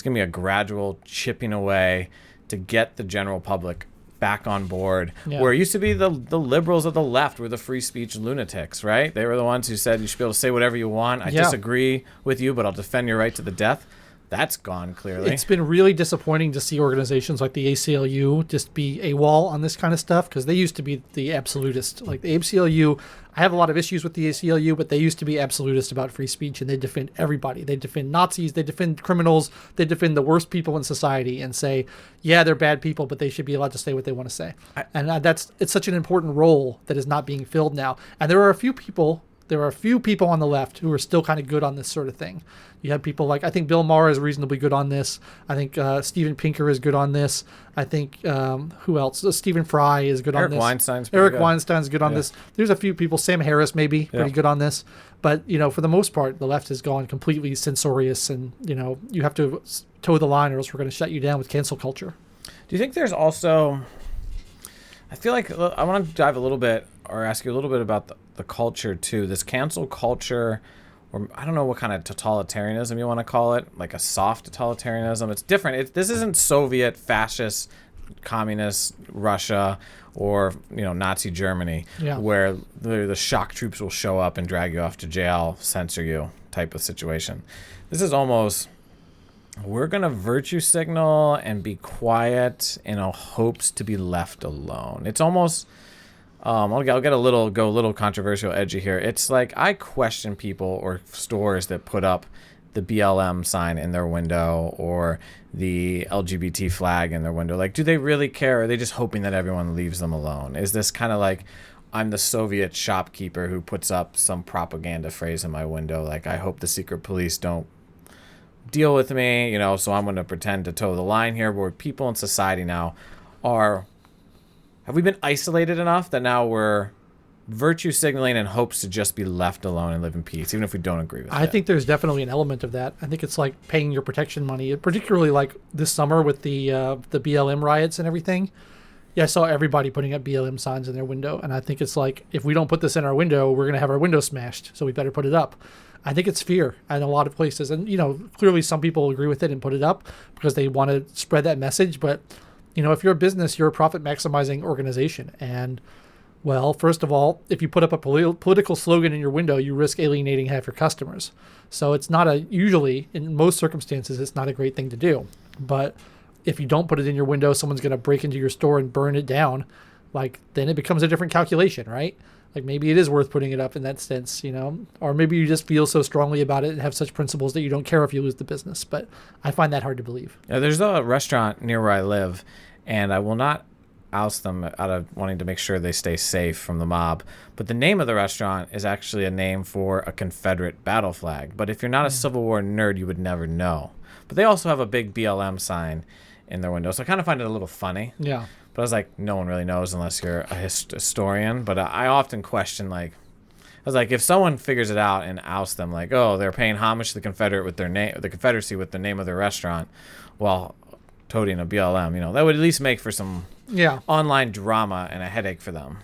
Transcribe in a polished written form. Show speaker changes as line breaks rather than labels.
going to be a gradual chipping away to get the general public back on board. Yeah. Where it used to be the liberals of the left were the free speech lunatics, right? They were the ones who said you should be able to say whatever you want. I disagree with you, but I'll defend your right to the death. That's gone, clearly.
It's been really disappointing to see organizations like the ACLU just be AWOL on this kind of stuff, because they used to be the absolutist. Like the ACLU, I have a lot of issues with the ACLU, but they used to be absolutist about free speech, and they defend everybody. They defend Nazis, they defend criminals, they defend the worst people in society and say, yeah, they're bad people, but they should be allowed to say what they want to say. It's such an important role that is not being filled now. And there are a few people on the left who are still kind of good on this sort of thing. You have people like, I think Bill Maher is reasonably good on this. I think Steven Pinker is good on this. I think, who else? Stephen Fry is good on this. Eric Weinstein's good on this. There's a few people, Sam Harris maybe, pretty good on this. But, for the most part, the left has gone completely censorious, and, you have to toe the line or else we're going to shut you down with cancel culture.
Do you think there's also, I feel like I want to dive a little bit or ask you a little bit about the culture too, this cancel culture, or I don't know what kind of totalitarianism you want to call it, like a soft totalitarianism. It's different. This isn't Soviet, fascist, communist Russia, or Nazi Germany, where the shock troops will show up and drag you off to jail, censor you type of situation. This is almost, we're going to virtue signal and be quiet in hopes to be left alone. It's almost... I'll go a little controversial, edgy here. It's like I question people or stores that put up the BLM sign in their window or the LGBT flag in their window. Like, do they really care? Or are they just hoping that everyone leaves them alone? Is this kind of like I'm the Soviet shopkeeper who puts up some propaganda phrase in my window? Like, I hope the secret police don't deal with me, so I'm going to pretend to toe the line here. Where people in society now are... Have we been isolated enough that now we're virtue signaling in hopes to just be left alone and live in peace, even if we don't agree with it?
I think there's definitely an element of that. I think it's like paying your protection money, particularly like this summer with the BLM riots and everything. Yeah, I saw everybody putting up BLM signs in their window, and I think it's like, if we don't put this in our window, we're going to have our window smashed, so we better put it up. I think it's fear in a lot of places, and clearly some people agree with it and put it up because they want to spread that message, but... if you're a business, you're a profit-maximizing organization. And, well, first of all, if you put up a political slogan in your window, you risk alienating half your customers. So it's not usually, in most circumstances, it's not a great thing to do. But if you don't put it in your window, someone's going to break into your store and burn it down. Then it becomes a different calculation, right? Like, maybe it is worth putting it up in that sense, or maybe you just feel so strongly about it and have such principles that you don't care if you lose the business. But I find that hard to believe.
Yeah, there's a restaurant near where I live, and I will not oust them out of wanting to make sure they stay safe from the mob. But the name of the restaurant is actually a name for a Confederate battle flag. But if you're not a Civil War nerd, you would never know. But they also have a big BLM sign in their window. So I kind of find it a little funny.
Yeah.
But I was like, no one really knows unless you're a historian. But I often question, I was like, if someone figures it out and ousts them, like, oh, they're paying homage to the Confederate with their name, the Confederacy with the name of their restaurant, while toting a BLM, that would at least make for some online drama and a headache for them.